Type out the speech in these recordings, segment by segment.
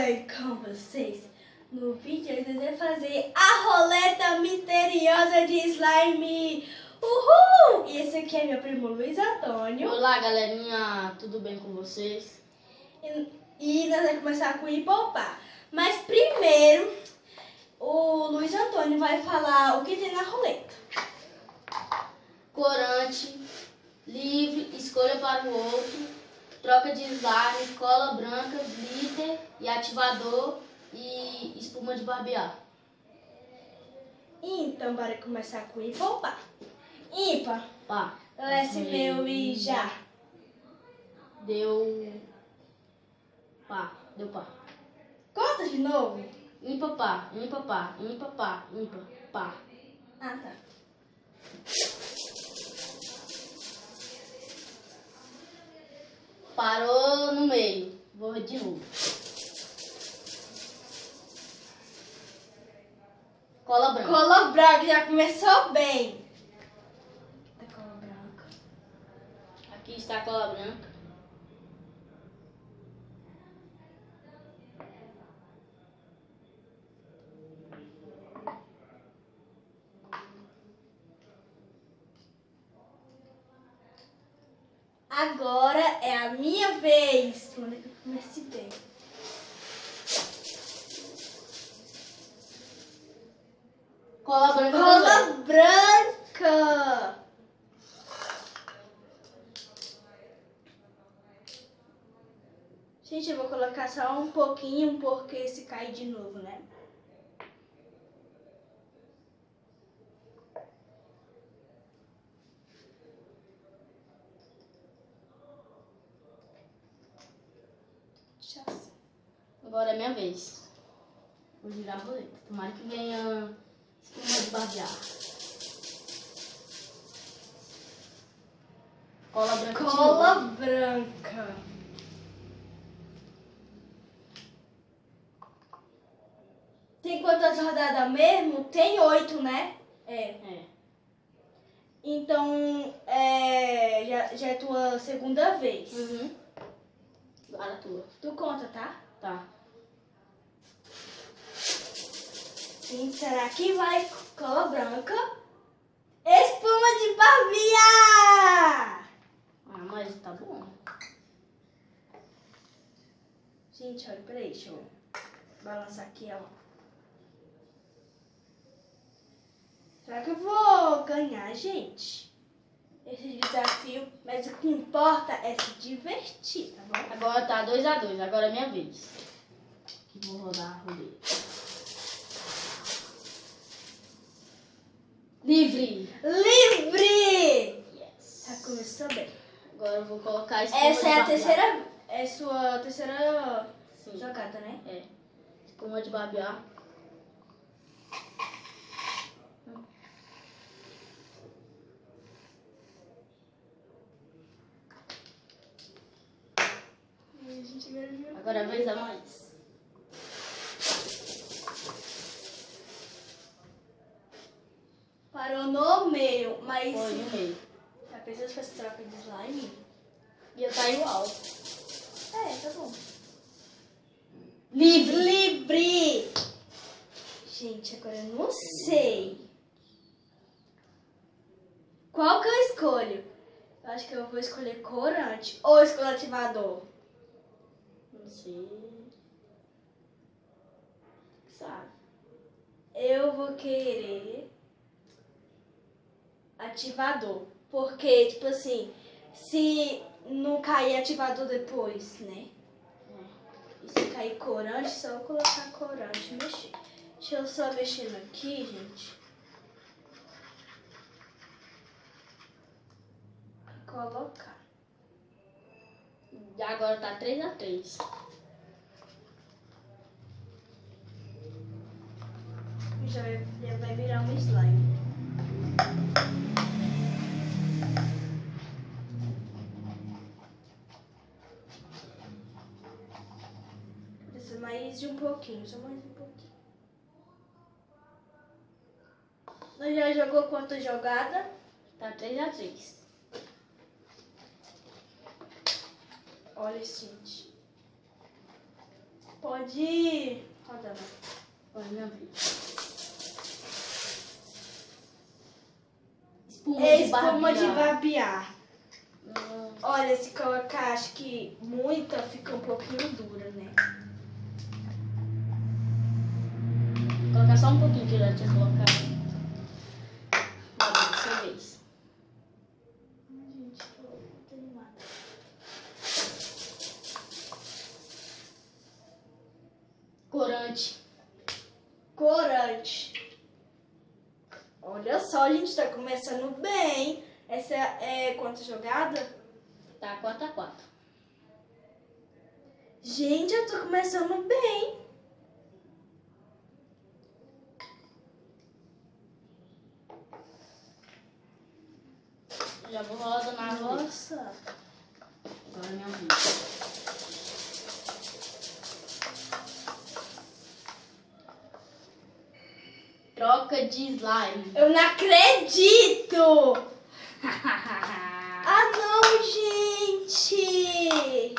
bem com vocês? No vídeo eu vou fazer a roleta misteriosa de slime. Uhul! E esse aqui é meu primo Luiz Antônio. Olá, galerinha, tudo bem com vocês? E nós vamos começar com o Hipopá. Mas primeiro, o Luiz Antônio vai falar o que tem na roleta. Corante, livre, escolha para o outro, troca de slime, cola branca, glitter e ativador e espuma de barbear. Então, bora começar com o Hipopá. Ímpar, Pá. lesse meu e já. Deu pá. Deu pá. Conta de novo. Ímpar, pá, ímpar, pá, ímpar, pá, ímpar, pá. Ah, tá. Parou no meio. Vou de novo. Cola branca. Cola branca, já começou bem. A cola branca. Aqui está a cola branca. Agora é a minha vez. Olha que eu comecei bem. Cola branca. Cola branca. Gente, eu vou colocar só um pouquinho, porque se cair de novo, né? Agora é minha vez. Vou girar a roleta. Tomara que venha espuma de barbear. Cola branca. Cola branca. Tem quantas rodadas mesmo? Tem 8, né? É. Então, já é tua segunda vez. Uhum. Agora a tua. Tu conta, tá? Tá. Gente, será que vai cola branca? Espuma de barbear! Ah, mas tá bom. Gente, olha, peraí, deixa eu balançar aqui, ó. Será que eu vou ganhar, gente? Esse desafio, mas o que importa é se divertir, tá bom? Agora tá 2-2. Agora é minha vez. Que vou rodar a roleta. Livre! Livre! Yes! Já começou bem. Agora eu vou colocar a espuma Essa de é a barbear. terceira, é sua terceira Sim. jogada, né? É. Espuma de barbear. Agora é a vez da mais. Parou no meio, mas... Foi no meio. Já pensou se fosse troca de slime? Ia tá igual. Tá bom. Livre! Livre! Gente, agora eu não sei. Qual que eu escolho? Eu acho que eu vou escolher corante ou escolho ativador. Não sei. Sabe? Eu vou querer ativador. Porque, tipo assim, se não cair ativador depois, né? E se cair corante, só eu colocar corante e mexer. Deixa eu só mexendo aqui, gente. E colocar. E agora tá 3-3. Já vai virar um slime. Precisa mais de um pouquinho, só mais um pouquinho. Nós já jogou quantas jogadas? Tá 3-3. Olha, gente. Pode rodar. Olha minha vida. É espuma de barbear. Nossa. Olha, se colocar, acho que muita, fica um pouquinho dura, né? Vou colocar só um pouquinho que eu já tinha colocado. Vai, dessa vez. Ai, gente, tô muito animada. Corante. Corante. Olha só, a gente tá começando bem. Essa é quanta jogada? Tá 4x4. Gente, eu tô começando bem. Já vou rodando na roda. Nossa. Agora minha vida. Troca de slime. Eu não acredito! Ah, não, gente!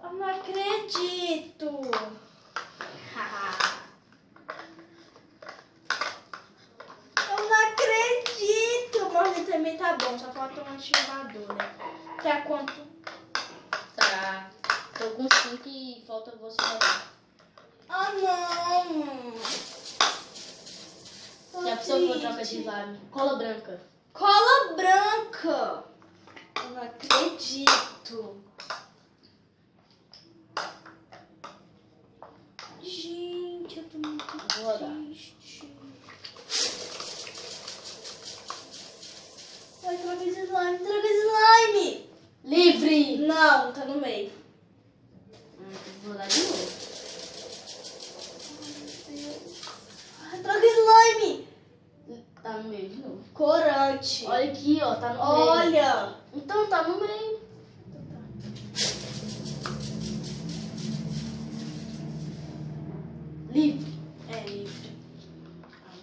Eu não acredito! Eu não acredito! Mas também tá bom, só falta um ativador, né? Tá quanto? Tá. Tô com 5 e falta você rodar. Ah, não! Já pensou que eu troca de slime? Cola branca. Cola branca! Eu não acredito! Gente, eu tô muito Vou rodar. triste. Ai, troca de slime, troca de slime! Livre! Não, tá no meio. Vou rodar de novo. Ai, troca de slime! Tá no meio de novo. Corante. Olha aqui, ó. Tá no meio. Olha! Então tá no meio. Livre. É livre.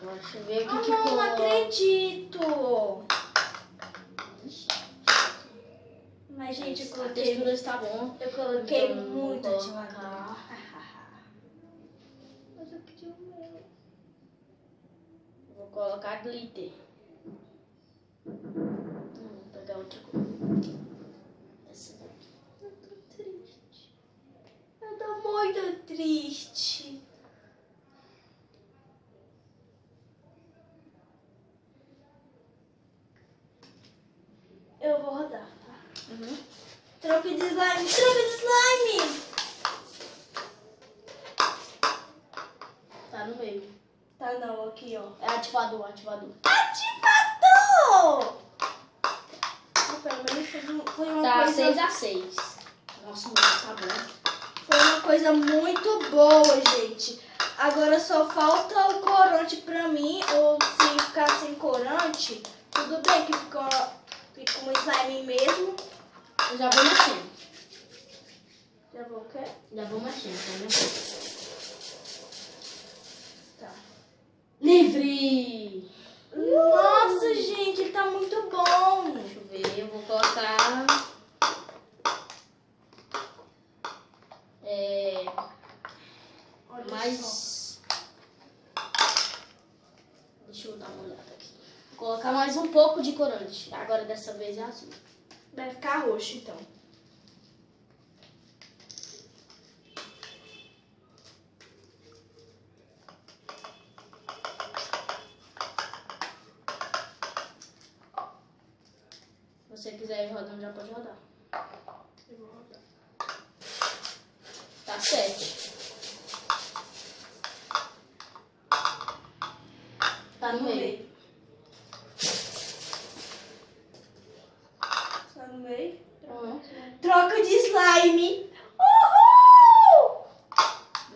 Agora deixa eu ver o Ah, que que não, não coloca. acredito! Ixi, Mas, gente, eu a coloquei, textura está bom. eu coloquei Então, muito vou ativador. colocar. Mas eu queria o meu. Vou colocar glitter. Vou pegar outra cor. Essa daqui. Eu tô triste. Eu tô muito triste. Eu vou rodar, tá? Uhum. Troca de slime, troca de slime! Tá no meio. Tá não, aqui, ó. É ativador, ativador. Ativador! Pelo menos foi uma Tá coisa... 6x6. Nossa, muito tá bom. Foi uma coisa muito boa, gente. Agora só falta o corante pra mim, ou se ficar sem corante, tudo bem que fica um slime mesmo. Eu já vou mexendo. Já vou o quê? Já vou mexendo, tá mexendo. Tá. Livre! Nossa, gente, ele tá muito bom. Deixa eu ver, eu vou colocar... Olha só. mais... Deixa eu dar uma olhada aqui. Vou colocar mais um pouco de corante. Agora dessa vez é azul. Vai ficar roxo, então. Se você quiser ir rodando, já pode rodar. Eu vou rodar. Tá 7. Tá no meio. Tá no meio. Uhum. Troca de slime. Uhul!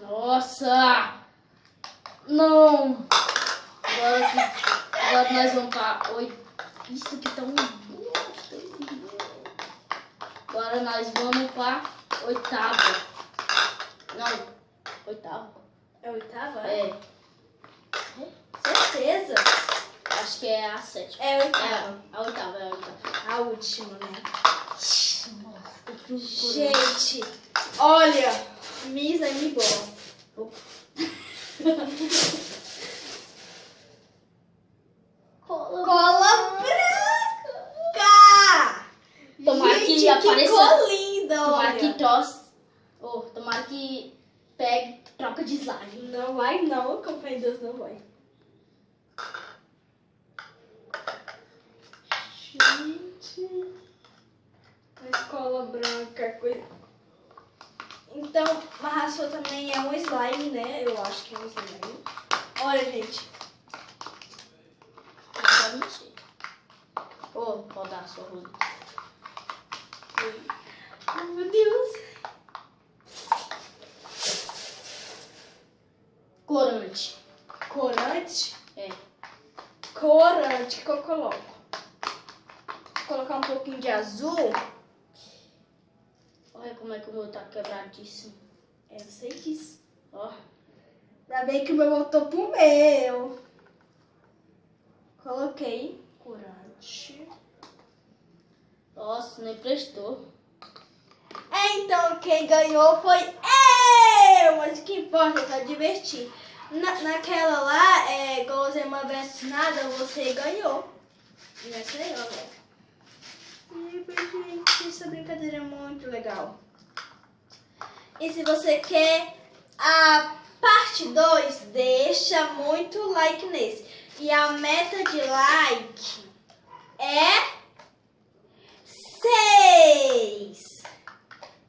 Nossa! Não! Agora nós vamos pra 8. Isso aqui tá um... Agora nós vamos pra 8ª. Não, 8ª. É a oitava? É, Certeza? acho que é a 7ª. É a oitava. É a 8ª, é a 8ª. A última, né? Gente, Olha, Miss é me boa. Cola branca! Tomara Gente, que apareça. Ficou linda, Tomara que olha. tosse. Tomara que pegue, troca de slime. Não vai não, com fé em Deus, não vai. Gente, a escola branca, coisa... Então, Marrassou também é um slime, né? Eu acho que é um slime. Olha, gente. Pode mexer. Pode dar a sua roda. Ai, meu Deus. Corante. Corante? É. Corante que eu coloco. Vou colocar um pouquinho de azul. Olha como é que o meu tá quebradíssimo. Eu sei disso. Ó. Ainda bem que o meu voltou pro meu. Coloquei corante. Nossa, nem prestou. Então quem ganhou foi eu! Mas o que importa é só divertir. Naquela lá, Guloseimas versus nada, você ganhou. E essa aí, ó. Gente, essa brincadeira é muito legal. E se você quer a parte 2, deixa muito like nesse. E a meta de like é 6.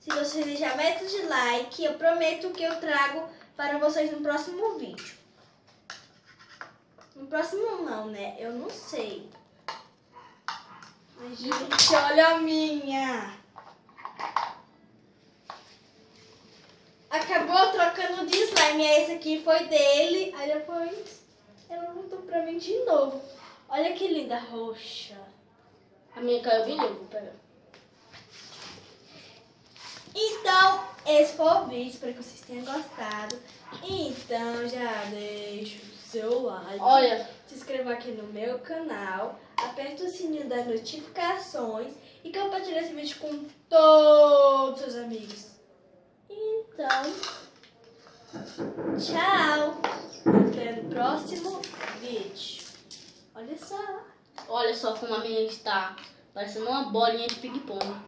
Se você deixar a meta de like, eu prometo que eu trago para vocês no próximo vídeo. No próximo não, né? Eu não sei. Mas, gente, olha a minha. Acabou trocando de slime. Esse aqui foi dele. Aí depois ela voltou pra mim de novo. Olha que linda roxa. A minha caiu bem limpa, vou pegar. Então, esse foi o vídeo. Espero que vocês tenham gostado. Então, já deixa o seu like. Olha. Se inscreva aqui no meu canal. Aperta o sininho das notificações. E compartilha esse vídeo com todos os seus amigos. Então, tchau. Até o próximo vídeo. Olha só. Olha só como a minha está parecendo uma bolinha de ping-pong.